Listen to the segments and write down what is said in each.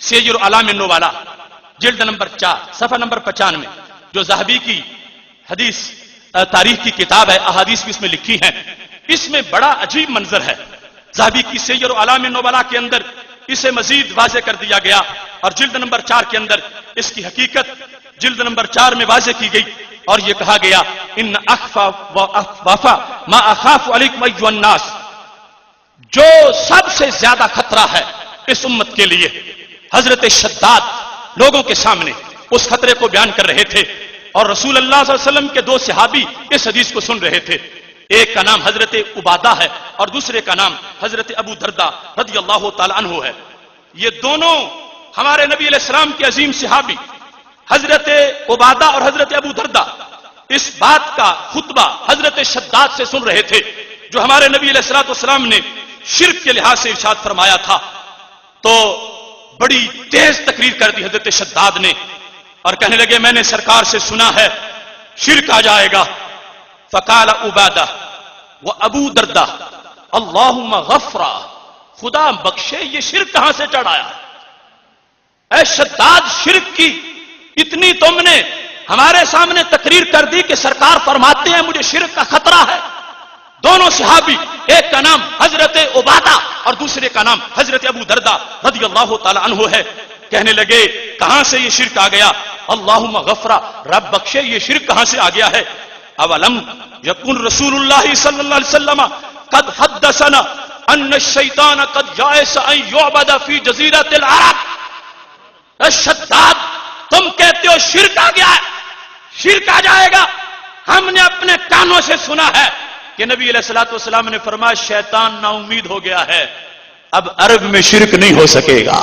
سیر اعلام النبلاء جلد نمبر 4 صفحہ نمبر 95 جو ذہبی کی حدیث تاریخ کی کتاب ہے، احادیث بھی اس میں لکھی ہیں. اس میں بڑا عجیب منظر ہے. ذہبی کی سیر اعلام النبلاء کے اندر اسے مزید واضح کر دیا گیا، اور جلد نمبر 4 کے اندر اس کی حقیقت جلد نمبر 4 میں واضح کی گئی، اور یہ کہا گیا ان اخفا و اخوافا ما اخاف علیکم ایھا الناس، جو سب سے زیادہ خطرہ ہے اس امت کے لیے. حضرت شداد لوگوں کے سامنے اس خطرے کو بیان کر رہے تھے، اور رسول اللہ صلی اللہ علیہ وسلم کے 2 صحابی اس حدیث کو سن رہے تھے. ایک کا نام حضرت عبادہ ہے اور دوسرے کا نام حضرت ابو درداء رضی اللہ تعالی عنہ ہے. یہ دونوں ہمارے نبی علیہ السلام کے عظیم صحابی حضرت عبادہ اور حضرت ابو درداء اس بات کا خطبہ حضرت شداد سے سن رہے تھے جو ہمارے نبی علیہ الصلوۃ والسلام نے شرک کے لحاظ سے ارشاد فرمایا تھا. تو بڑی تیز تقریر کر دی حضرت شداد نے اور کہنے لگے میں نے سرکار سے سنا ہے شرک آ جائے گا. فقال عبادہ و ابو درداء اللہم غفرا، خدا بخشے یہ شرک کہاں سے چڑھ آیا؟ اے شداد، شرک کی اتنی تم نے ہمارے سامنے تقریر کر دی کہ سرکار فرماتے ہیں مجھے شرک کا خطرہ ہے. دونوں صحابی، ایک کا نام حضرت عبادہ اور دوسرے کا نام حضرت ابو درداء رضی اللہ تعالی عنہ ہے، کہنے لگے کہاں سے یہ شرک آ گیا؟ اللہم غفرا، رب بخشے یہ شرک کہاں سے آ گیا ہے؟ اولم یکن رسول اللہ صلی اللہ علیہ وسلم قد حدثنا ان الشیطان قد جائز ان یعبد فی جزیرۃ العرب. شداد، تم کہتے ہو شرک آ گیا ہے، شرک آ جائے گا. ہم نے اپنے کانوں سے سنا ہے کہ نبی علیہ الصلوۃ والسلام نے فرمایا شیطان نا امید ہو گیا ہے، اب عرب میں شرک نہیں ہو سکے گا.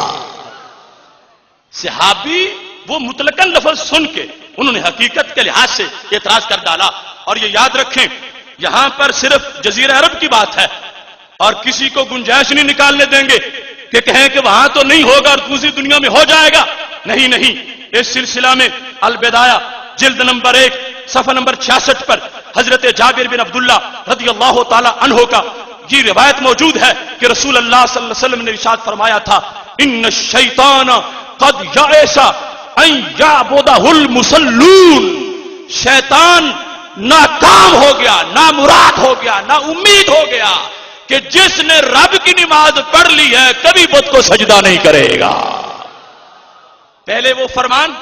صحابی وہ مطلقاً لفظ سن کے انہوں نے حقیقت کے لحاظ سے اعتراض کر ڈالا. اور یہ یاد رکھیں یہاں پر صرف جزیرہ عرب کی بات ہے اور کسی کو گنجائش نہیں نکالنے دیں گے کہ کہیں کہ وہاں تو نہیں ہوگا اور دوسری دنیا میں ہو جائے گا. نہیں نہیں، اس سلسلہ میں البدایہ جلد نمبر 1 صفحہ نمبر 66 پر حضرت جابر بن عبداللہ رضی اللہ تعالی عنہ کا یہ روایت موجود ہے کہ رسول اللہ صلی اللہ علیہ وسلم نے ارشاد فرمایا تھا ان الشیطان قد یئس ان یعبدہ المصلون، شیطان ناکام ہو گیا، نامراد ہو گیا، نا امید ہو گیا کہ جس نے رب کی نماز پڑھ لی ہے کبھی بت کو سجدہ نہیں کرے گا. پہلے وہ فرمان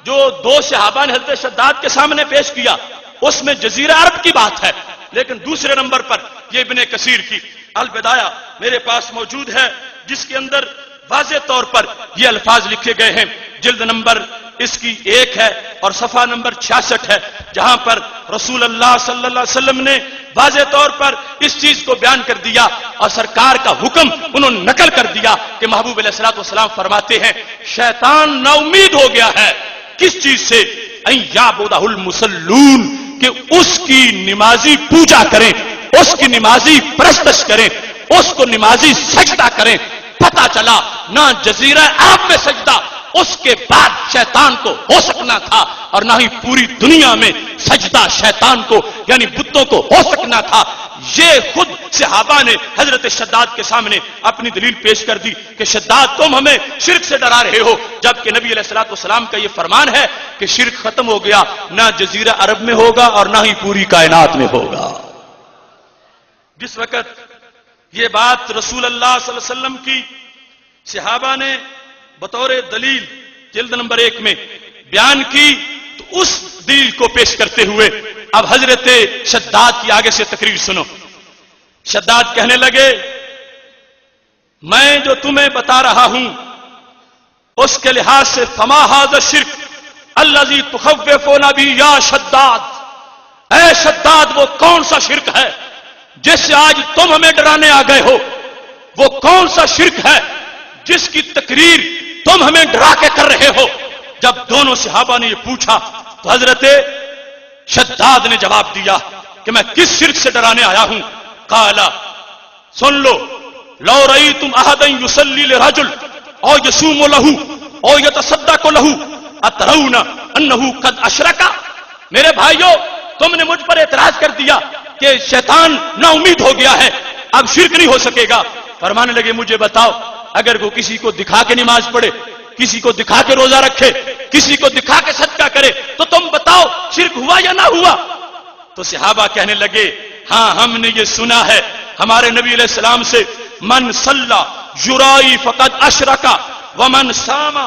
جو 2 صحابہ نے حضرت شداد کے سامنے پیش کیا اس میں جزیرہ عرب کی بات ہے، لیکن دوسرے نمبر پر یہ ابن کثیر کی البدایہ میرے پاس موجود ہے جس کے اندر واضح طور پر یہ الفاظ لکھے گئے ہیں. جلد نمبر اس کی 1 ہے اور صفحہ نمبر 66 ہے، جہاں پر رسول اللہ صلی اللہ علیہ وسلم نے واضح طور پر اس چیز کو بیان کر دیا اور سرکار کا حکم انہوں نے نقل کر دیا کہ محبوب علیہ الصلوۃ والسلام فرماتے ہیں شیطان نا امید ہو گیا ہے کس چیز سے؟ ان یعبدہ المصلون، کہ اس کی نمازی پوجا کریں، اس کی نمازی پرستش کریں، اس کو نمازی سجدہ کریں. پتہ چلا نہ جزیرہ عرب میں سجدہ اس کے بعد شیطان کو ہو سکنا تھا اور نہ ہی پوری دنیا میں سجدہ شیطان کو یعنی بتوں کو ہو سکنا تھا. یہ خود صحابہ نے حضرت شداد کے سامنے اپنی دلیل پیش کر دی کہ شداد تم ہمیں شرک سے ڈرا رہے ہو، جبکہ نبی علیہ الصلوۃ والسلام کا یہ فرمان ہے کہ شرک ختم ہو گیا، نہ جزیرہ عرب میں ہوگا اور نہ ہی پوری کائنات میں ہوگا. جس وقت یہ بات رسول اللہ صلی اللہ علیہ وسلم کی صحابہ نے بطور دلیل جلد نمبر 1 میں بیان کی تو اس دلیل کو پیش کرتے ہوئے اب حضرت شداد کی آگے سے تقریر سنو. شداد کہنے لگے میں جو تمہیں بتا رہا ہوں اس کے لحاظ سے فما ھذا الشرک الذی تخوفون به یا شداد، اے شداد وہ کون سا شرک ہے جس سے آج تم ہمیں ڈرانے آ گئے ہو؟ وہ کون سا شرک ہے جس کی تقریر تم ہمیں ڈرا کے کر رہے ہو؟ جب دونوں صحابہ نے یہ پوچھا تو حضرت شداد نے جواب دیا کہ میں کس شرک سے ڈرانے آیا ہوں. قال سن لو لو رأيتم احدا يصلي لرجل او يصوم له او يتصدق له اترون انه قد اشرك. میرے بھائیو تم نے مجھ پر اعتراض کر دیا کہ شیطان نا امید ہو گیا ہے، اب شرک نہیں ہو سکے گا. فرمانے لگے مجھے بتاؤ اگر وہ کسی کو دکھا کے نماز پڑھے کسی کو دکھا کے روزہ رکھے، کسی کو دکھا کے صدقہ کرے، تو تم بتاؤ شرک ہوا یا نہ ہوا؟ تو صحابہ کہنے لگے ہاں ہم نے یہ سنا ہے ہمارے نبی علیہ السلام سے، من صلی یرائی فقد اشرکا ومن صام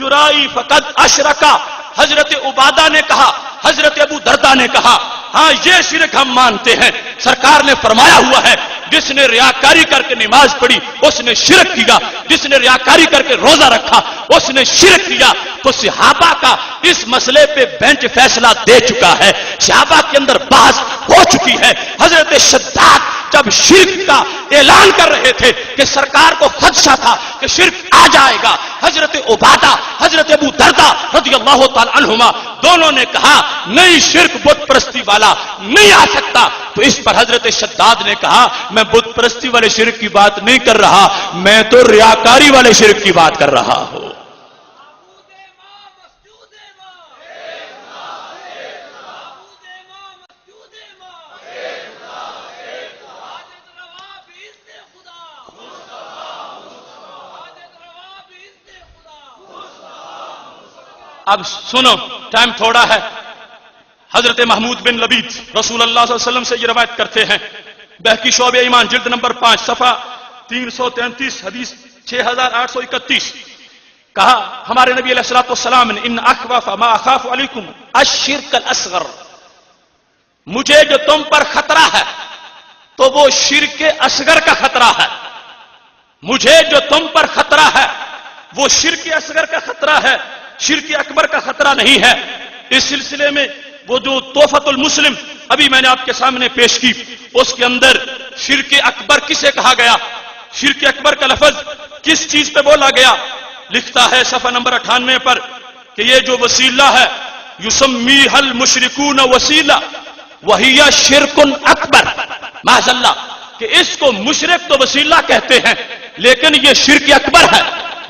یرائی فقد اشرکا۔ حضرت عبادہ نے کہا، حضرت ابو دردہ نے کہا ہاں یہ شرک ہم مانتے ہیں، سرکار نے فرمایا ہوا ہے جس نے ریاکاری کر کے نماز پڑھی اس نے شرک کیا، جس نے ریاکاری کر کے روزہ رکھا اس نے شرک کیا۔ تو صحابہ کا اس مسئلے پہ بینچ فیصلہ دے چکا ہے، صحابہ کے اندر بحث ہو چکی ہے۔ حضرت شداد جب شرک کا اعلان کر رہے تھے کہ سرکار کو خدشہ تھا کہ شرک آ جائے گا، حضرت عبادہ، حضرت ابو دردہ رضی اللہ تعالی عنہما دونوں نے کہا نہیں شرک بت پرستی والا نہیں آ سکتا۔ تو اس پر حضرت شداد نے کہا میں بت پرستی والے شرک کی بات نہیں کر رہا، میں تو ریاکاری والے شرک کی بات کر رہا ہوں۔ اب سنو ٹائم تھوڑا ہے۔ حضرت محمود بن لبید رسول اللہ صلی اللہ علیہ وسلم سے یہ روایت کرتے ہیں، بہقی شعبہ ایمان جلد نمبر 5 صفحہ 333 حدیث 6831، کہا ہمارے نبی علیہ الصلوۃ والسلام نے ان اخوف ما اخاف علیکم الشرک الاصغر، مجھے جو تم پر خطرہ ہے تو وہ شرک اصغر کا خطرہ ہے، مجھے جو تم پر خطرہ ہے وہ شرک اصغر کا خطرہ ہے، شرک اکبر کا خطرہ نہیں ہے۔ اس سلسلے میں وہ جو تحفۃ المسلم ابھی میں نے آپ کے سامنے پیش کی اس کے اندر شرک اکبر کسے کہا گیا، شرک اکبر کا لفظ کس چیز پہ بولا گیا، لکھتا ہے صفحہ نمبر 98 پر کہ یہ جو وسیلہ ہے یسمیہ المشرکون وسیلہ وہی شرک اکبر، معاذ اللہ کہ اس کو مشرک تو وسیلہ کہتے ہیں لیکن یہ شرک اکبر ہے۔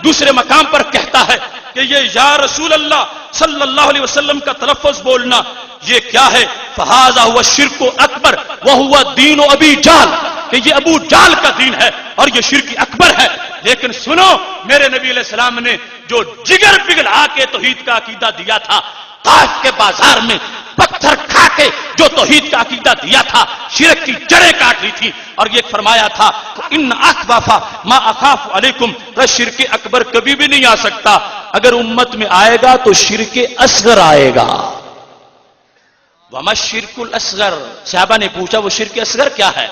دوسرے مقام پر کہتا ہے کہ یہ یا رسول اللہ صلی اللہ علیہ وسلم کا تلفظ بولنا یہ کیا ہے، فہذا ہوا شرک اکبر وہو دین ابی جہل، کہ یہ ابو جہل کا دین ہے اور یہ شرک اکبر ہے۔ لیکن سنو میرے نبی علیہ السلام نے جو جگر پگھلا کے توحید کا عقیدہ دیا تھا، طائف کے بازار میں پتھر کھا کے جو توحید کا عقیدہ دیا تھا، شرک کی جڑیں کاٹ لی تھی اور یہ فرمایا تھا ان اخوف ما اخاف علیکم، شرک اکبر کبھی بھی نہیں آ سکتا، اگر امت میں آئے گا تو شرک اصغر آئے گا۔ وما الشرک الاصغر، صحابہ نے پوچھا وہ شرک اصغر کیا ہے؟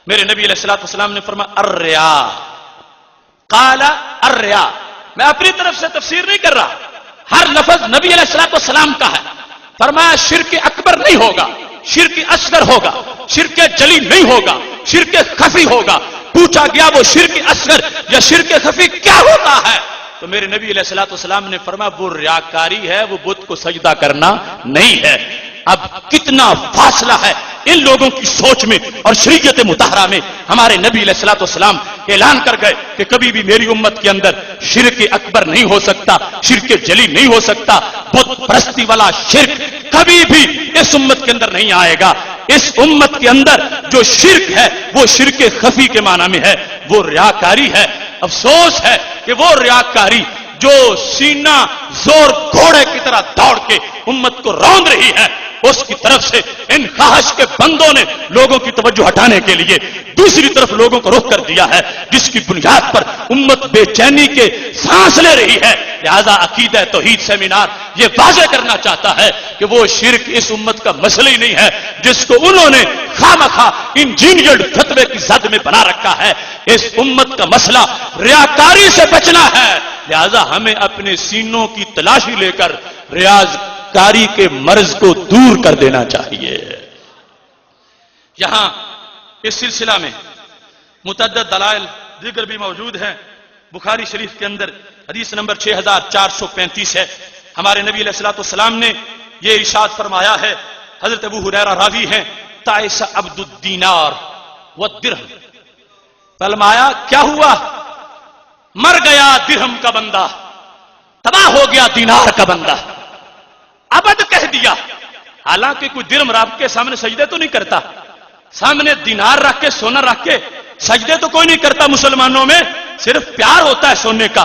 میرے نبی علیہ الصلوۃ والسلام نے فرمایا الریا، قال الریا، میں اپنی طرف سے تفسیر نہیں کر رہا، ہر لفظ نبی علیہ الصلوۃ والسلام کا ہے۔ فرمایا شرک اکبر نہیں ہوگا، شرک اصغر ہوگا، شرک جلی نہیں ہوگا، شرک خفی ہوگا۔ پوچھا گیا وہ شرک اصغر یا شرک خفی کیا ہوتا ہے؟ تو میرے نبی علیہ الصلوۃ والسلام نے فرمایا وہ ریاکاری ہے، وہ بت کو سجدہ کرنا نہیں ہے۔ اب کتنا فاصلہ ہے ان لوگوں کی سوچ میں اور شریعت مطہرہ میں۔ ہمارے نبی علیہ الصلوۃ والسلام اعلان کر گئے کہ کبھی بھی میری امت کے اندر شرک اکبر نہیں ہو سکتا، شرک جلی نہیں ہو سکتا، بت پرستی والا شرک کبھی بھی اس امت کے اندر نہیں آئے گا۔ اس امت کے اندر جو شرک ہے وہ شرک خفی کے معنی میں ہے، وہ ریاکاری ہے۔ افسوس ہے کہ وہ ریاکاری جو سینہ زور گھوڑے کی طرح دوڑ کے امت کو روند رہی ہے، اس کی طرف سے ان خواہش کے بندوں نے لوگوں کی توجہ ہٹانے کے لیے دوسری طرف لوگوں کو رخ کر دیا ہے، جس کی بنیاد پر امت بے چینی کے سانس لے رہی ہے۔ لہذا عقیدہ توحید سیمینار یہ واضح کرنا چاہتا ہے کہ وہ شرک اس امت کا مسئلہ ہی نہیں ہے جس کو انہوں نے خامخواہ انجینئرڈ فتوے کی زد میں بنا رکھا ہے۔ اس امت کا مسئلہ ریاکاری سے بچنا ہے، لہذا ہمیں اپنے سینوں کی تلاشی لے کر ریاکاری کے مرض کو دور کر دینا چاہیے۔ یہاں اس سلسلہ میں متعدد دلائل دیگر بھی موجود ہیں۔ بخاری شریف کے اندر حدیث نمبر 6435 ہے، ہمارے نبی علیہ الصلوۃ والسلام نے یہ ارشاد فرمایا ہے، حضرت ابو ہریرہ راوی ہیں، تعس عبد الدینار والدرہم، فرمایا کیا ہوا؟ مر گیا درہم کا بندہ، تباہ ہو گیا دینار کا بندہ۔ ابد کہہ دیا، حالانکہ کوئی درہم رب کے سامنے سجدے تو نہیں کرتا، سامنے دینار رکھ کے سونا رکھ کے سجدے تو کوئی نہیں کرتا مسلمانوں میں، صرف پیار ہوتا ہے سونے کا۔